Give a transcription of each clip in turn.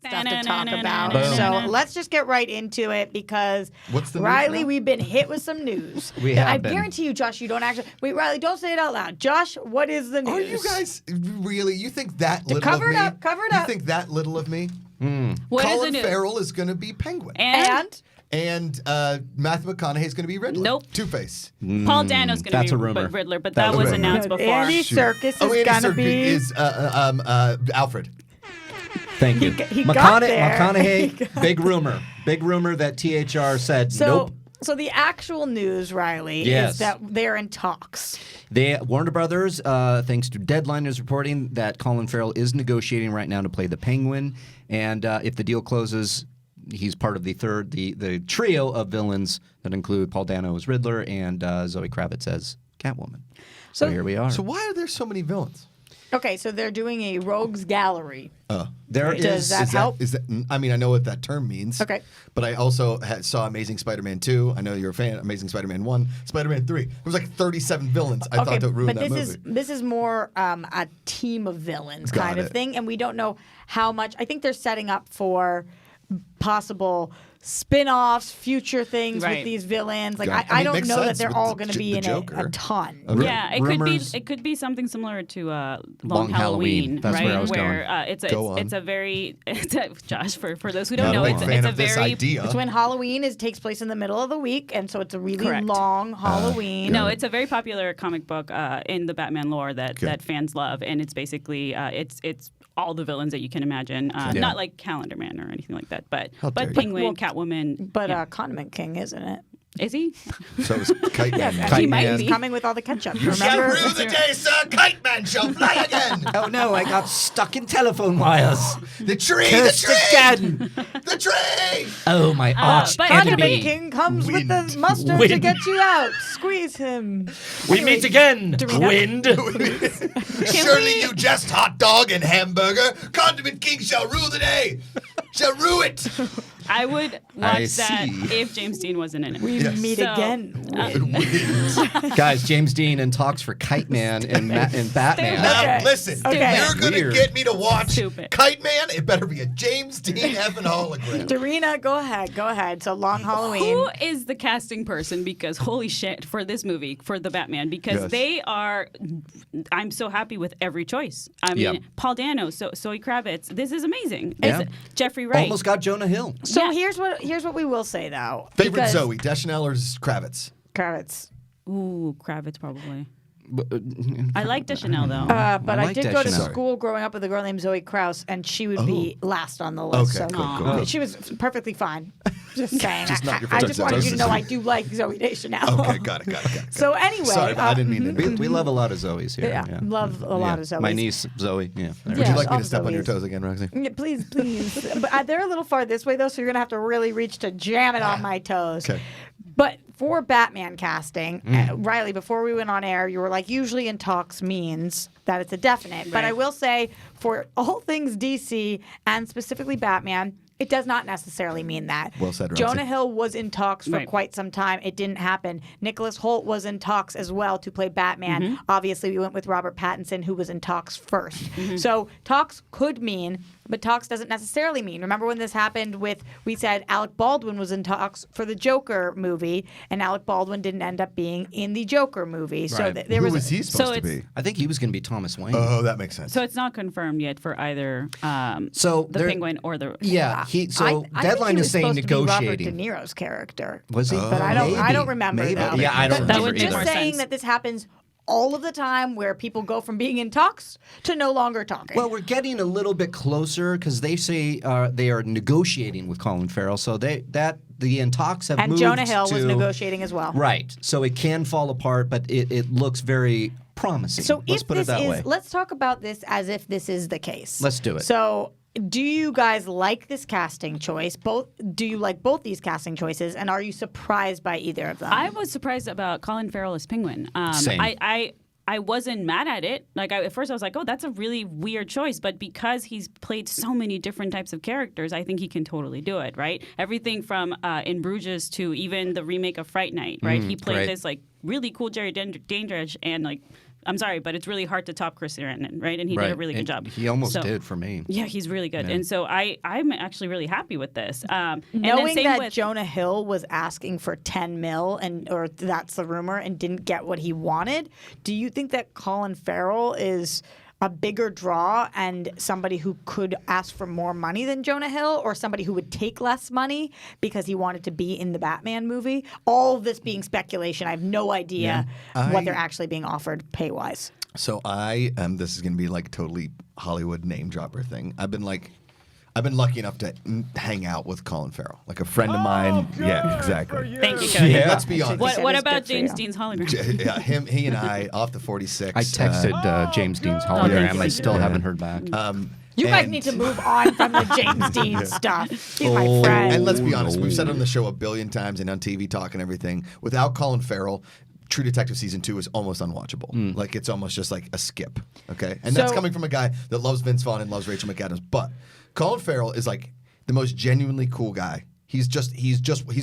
stuff to talk about. Boom. So let's just get right into it because What's the news Riley, now? we've been hit with some news. We have I been. guarantee you, Josh, you don't actually. Wait, Riley, don't say it out loud. Josh, what is the news? Are you guys really? You think that little Cover of it me? up, cover it You up. think that little of me? What is Colin the news? Farrell is going to be Penguin. And And Matthew McConaughey is going to be Riddler. Nope. Two-Face. Paul Dano's going That's to a be rumor. Riddler, but That's that a was rumor. announced before. Andy Serkis is Andy gonna Serkis be. is Alfred. Thank you. He got there. McConaughey, big rumor that THR said nope. So the actual news, Riley, Yes. is that they're in talks. Warner Brothers, thanks to Deadline, is reporting that Colin Farrell is negotiating right now to play the Penguin, and if the deal closes, he's part of the trio of villains that include Paul Dano as Riddler and Zoe Kravitz as Catwoman. So here we are. So why are there so many villains? Okay, so they're doing a rogues gallery. There Does that help? Is that? I mean, I know what that term means. Okay. But I also saw Amazing Spider-Man 2. I know you're a fan. Amazing Spider-Man 1. Spider-Man 3. There was like 37 villains. I thought that ruined but that this movie. is more a team of villains Got kind of it. thing, and we don't know how much. I think they're setting up for possible spin-offs, future things Right. with these villains. Like Got it. I I mean, don't makes know that sense they're with all the going to be the in Joker. a ton. Okay. Yeah, Rumors. it could be something similar to Long Long Halloween. Halloween, That's right? where I was where going. it's a very Josh for those who don't Not know a big it's fan a of this very idea. It's when Halloween takes place in the middle of the week, and so it's a really Correct. long Halloween. No, it's a very popular comic book in the Batman lore that Good. fans love, and it's basically it's all the villains that you can imagine. Not like Calendar Man or anything like that, but dare you. Penguin, Catwoman. But yeah. Condiment King, isn't it? Is he? So it's Kite Man. Yes, Kite he Man. might be coming with all the ketchup. You shall Remember? rue the day, sir. Kite Man shall fly again. Oh no, I got stuck in telephone wires. The tree, Cursed the tree, again. the tree. Oh, my arch but- Condiment enemy. King comes with Wind. the mustard to Wind. get you out. Squeeze him. We meet again, Dorina. wind. Surely you jest hot dog and hamburger. Condiment King shall rule the day. Shall rue it. I would I watch that see. if James Dean wasn't in it. We Yes. meet So, again. Guys, James Dean in talks for Kite Man and Batman. Now Okay. listen, Okay. if you're gonna Weird. get me to watch Stupid. Kite Man, it better be a James Dean effing hologram. Dorina, go ahead. So long Halloween. Who is the casting person? Because holy shit, for this movie, for the Batman, because Yes. they are. I'm so happy with every choice. I mean, Yep. Paul Dano, Zoe Kravitz. This is amazing. Yeah. Jeffrey Wright. Almost got Jonah Hill. So Yeah. here's what we will say though. Favorite because- Zoe, Deschanel or Kravitz? Kravitz. Ooh, Kravitz probably. I like Deschanel though. But I like did go to Deschanel. school growing up with a girl named Zoe Kraus, and she would be last on the list. Okay, so cool. she was perfectly fine. Just saying. Just not your I favorite just wanted you to Zoe. know I do like Zoe Deschanel. Okay, got it. So anyway, Sorry, but I didn't mean to. We love a lot of Zoes here. Yeah, love a lot of Zoes. My niece, Zoe. Yeah. Would Yeah. you like me all to step on your Zoes. toes again, Roxy? Yeah, please. But they're a little far this way though, so you're gonna have to really reach to jam it on my toes. Okay. But for Batman casting, Riley, before we went on air, you were like, usually in talks means that it's a definite. But I will say, for all things DC and specifically Batman, it does not necessarily mean that. Well said, Roxy. Jonah Hill was in talks for Right. quite some time. It didn't happen. Nicholas Hoult was in talks as well to play Batman. Obviously, we went with Robert Pattinson, who was in talks first. So talks could mean, but talks doesn't necessarily mean. Remember when this happened we said Alec Baldwin was in talks for the Joker movie, and Alec Baldwin didn't end up being in the Joker movie. So Right. there Who was was he supposed to it's- be? I think he was going to be Thomas Wayne. Oh, that makes sense. So it's not confirmed yet for either So the there- Penguin or the. Yeah. I think Deadline he is was saying supposed to be Robert negotiating. De Niro's character. Was he? But I don't Maybe. remember Maybe. though. Yeah, I don't That remember would make Just more either. saying sense. that this happens all of the time where people go from being in talks to no longer talking. Well, we're getting a little bit closer because they say they are negotiating with Colin Farrell. So the talks have and moved Jonah Hill was to- negotiating as well. Right. So it can fall apart, but it looks very promising. So Let's if put it this that is, way. let's talk about this as if this is the case. Let's do it. So, do you guys like this casting choice? Do you like both these casting choices, and are you surprised by either of them? I was surprised about Colin Farrell as Penguin. Same. I wasn't mad at it. Like at first, I was like, "Oh, that's a really weird choice." But because he's played so many different types of characters, I think he can totally do it. Right? Everything from In Bruges to even the remake of Fright Night. Right? He played right. this like really cool Jerry Dandridge and like I'm sorry, but it's really hard to top Chris Sarandon, right? And he did a really good job. He almost So- did for me. Yeah, he's really good. And so I'm actually really happy with this. And Knowing then same that with, Jonah Hill was asking for 10 mil, or that's the rumor, and didn't get what he wanted, do you think that Colin Farrell is a bigger draw and somebody who could ask for more money than Jonah Hill, or somebody who would take less money because he wanted to be in the Batman movie? All of this being speculation. I have no idea what they're actually being offered pay-wise. So this is going to be like totally Hollywood name dropper thing. I've been lucky enough to hang out with Colin Farrell, like a friend of mine. Yeah, exactly. thank you, Cody. Let's be honest. What is about good for James you. Dean's hologram? Yeah, he and I off the 46. I texted James Dean's thank hologram. you. I still haven't heard back. You guys And- need to move on from the James Dean stuff. He's my Oh. friend. And let's be honest, we've said it on the show a billion times and on TV Talk and everything. Without Colin Farrell, True Detective Season 2 is almost unwatchable. Like, it's almost just like a skip, okay? And that's So- coming from a guy that loves Vince Vaughn and loves Rachel McAdams. But Colin Farrell is like the most genuinely cool guy. He's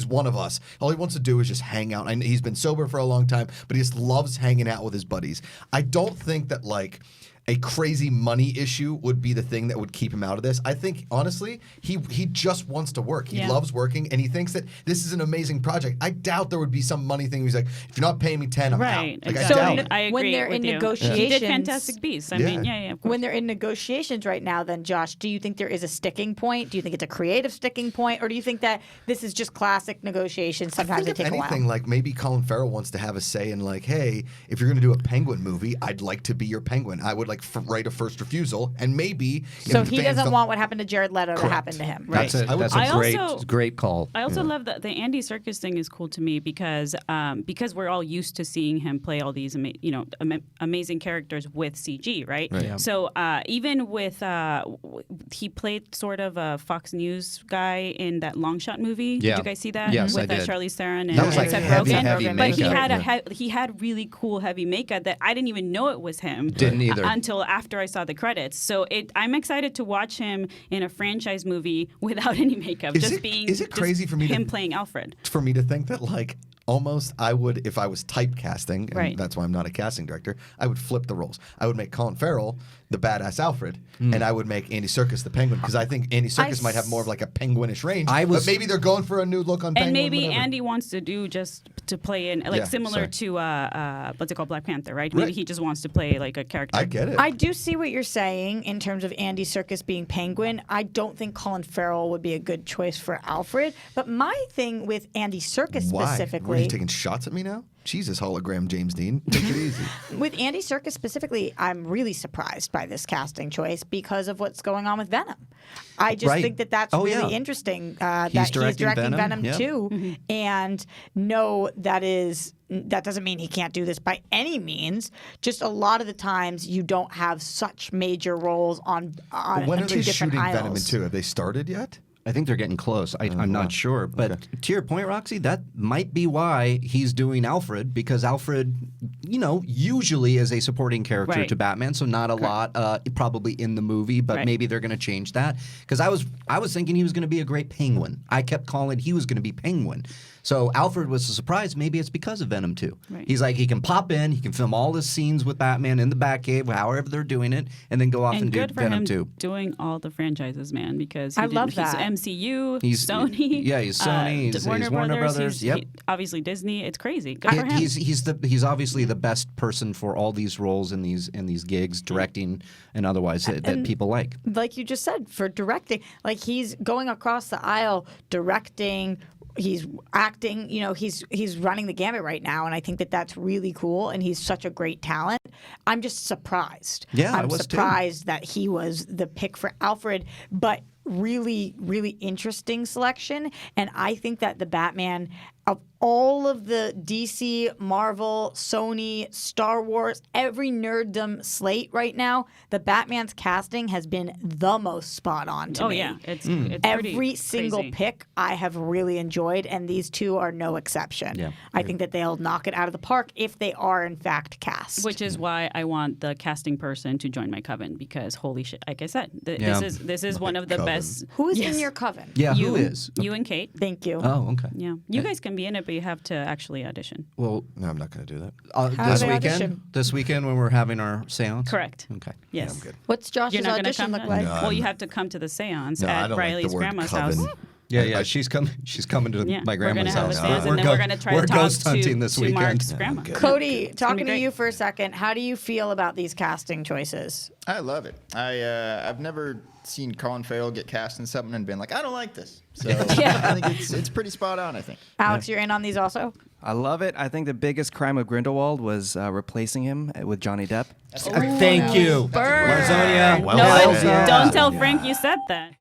one of us. All he wants to do is just hang out. And he's been sober for a long time, but he just loves hanging out with his buddies. I don't think that, like, a crazy money issue would be the thing that would keep him out of this. I think, honestly, he just wants to work. He loves working, and he thinks that this is an amazing project. I doubt there would be some money thing. He's like, if you're not paying me 10, I'm Right. out. Like, exactly. I doubt it. I agree When they're with in you. negotiations- He did Fantastic Beasts. I mean, yeah, of course. When they're in negotiations right now, then, Josh, do you think there is a sticking point? Do you think it's a creative sticking point? Or do you think that this is just classic negotiations? Sometimes I they think take if a anything, while. like maybe Colin Farrell wants to have a say in, like, hey, if you're going to do a Penguin movie, I'd like to be your Penguin. I would like write a first refusal, and maybe So if he fans doesn't don't- want what happened to Jared Leto to Correct. happen to him. Right. That's I would- a I great, also- great call. I also love the Andy Serkis thing is cool to me because we're all used to seeing him play all these amazing characters with CG, right? Yeah. So even with he played sort of a Fox News guy in that Long Shot movie. Yeah. Did you guys see that? Yes, with I did. Charlize Theron and That was like Seth heavy, Rogen. heavy But he makeup, had he had really cool heavy makeup that I didn't even know it was him. Didn't either. Until after I saw the credits. So I'm excited to watch him in a franchise movie without any makeup. Is it crazy for me him to- playing Alfred? for me to think that, like, almost I would, if I was typecasting, and Right. that's why I'm not a casting director, I would flip the roles. I would make Colin Farrell the badass Alfred, and I would make Andy Serkis the Penguin, because I think Andy Serkis might have more of like a penguinish range. But maybe they're going for a new look on Penguin. And maybe whatever. Andy wants to do just to play in like Yeah, similar sorry. to what's it called, Black Panther, right? Maybe Right. he just wants to play like a character. I get it. I do see what you're saying in terms of Andy Serkis being Penguin. I don't think Colin Farrell would be a good choice for Alfred. But my thing with Andy Serkis Why? Were specifically, you taking shots at me now? Jesus, hologram James Dean. Take it easy. with Andy Serkis specifically, I'm really surprised by this casting choice because of what's going on with Venom. I just Right. think that that's Oh, really yeah. interesting that he's directing directing Venom, Venom yeah. too. And no, that doesn't mean he can't do this by any means. Just a lot of the times you don't have such major roles on When are two they different shooting aisles. Venom in 2? Have they started yet? I think they're getting close. I'm not sure. But to your point, Roxy, that might be why he's doing Alfred, because Alfred, usually is a supporting character Right. to Batman, so not a lot probably in the movie, but Right. maybe they're going to change that. Because I was thinking he was going to be a great Penguin. I kept calling he was going to be Penguin. So Alfred was a surprise. Maybe it's because of Venom 2. Right. He's like, he can pop in, he can film all his scenes with Batman in the Batcave, however they're doing it, and then go off and do good for Venom him 2. doing all the franchises, man, because I love he's that. MCU, He's- Sony. yeah, he's Sony, he's Warner Brothers, yep. Obviously Disney. It's crazy. Good for him. He's obviously the best person for all these roles in these gigs, directing and otherwise that people like. Like you just said, for directing, like he's going across the aisle, directing. He's acting, he's running the gamut right now, and I think that that's really cool. And he's such a great talent. I'm just surprised. Yeah, I I'm was too. surprised that he was the pick for Alfred, but really, really interesting selection. And I think that the Batman of all of the DC, Marvel, Sony, Star Wars, every nerddom slate right now, the Batman's casting has been the most spot on to me. Yeah, it's Every pretty single crazy. pick I have really enjoyed, and these two are no exception. Yeah. I think that they'll knock it out of the park if they are in fact cast. Which is why I want the casting person to join my coven, because holy shit, like I said, Yeah. this is one of the coven. best. Who is Yes. in your coven? Yeah, you, who is? You and Kate. Thank you. Oh, okay. Yeah, you guys can can be in it, but you have to actually audition. Well, No, I'm not going to do that. How this do they weekend. audition? This weekend when we're having our seance. Correct. Okay. Yes. I'm good. What's Josh's You're not going to audition come look then? like? No. Well, you have to come to the seance No, I at don't like Riley's the word grandma's coven. house. Yeah. She's coming. She's coming to Yeah, my we're gonna grandma's have a house. seance, and then we're gonna try we're to talk ghost hunting to, this to weekend. Mark's grandma. Cody, gonna talking be to great. you for a second, how do you feel about these casting choices? I love it. I've never seen Colin Farrell get cast in something and been like, I don't like this. So I think it's pretty spot on, I think. Alex, you're in on these also? I love it. I think the biggest crime of Grindelwald was replacing him with Johnny Depp. Thank you, Burn. Marzonia. Well No, said. don't tell Frank you said that.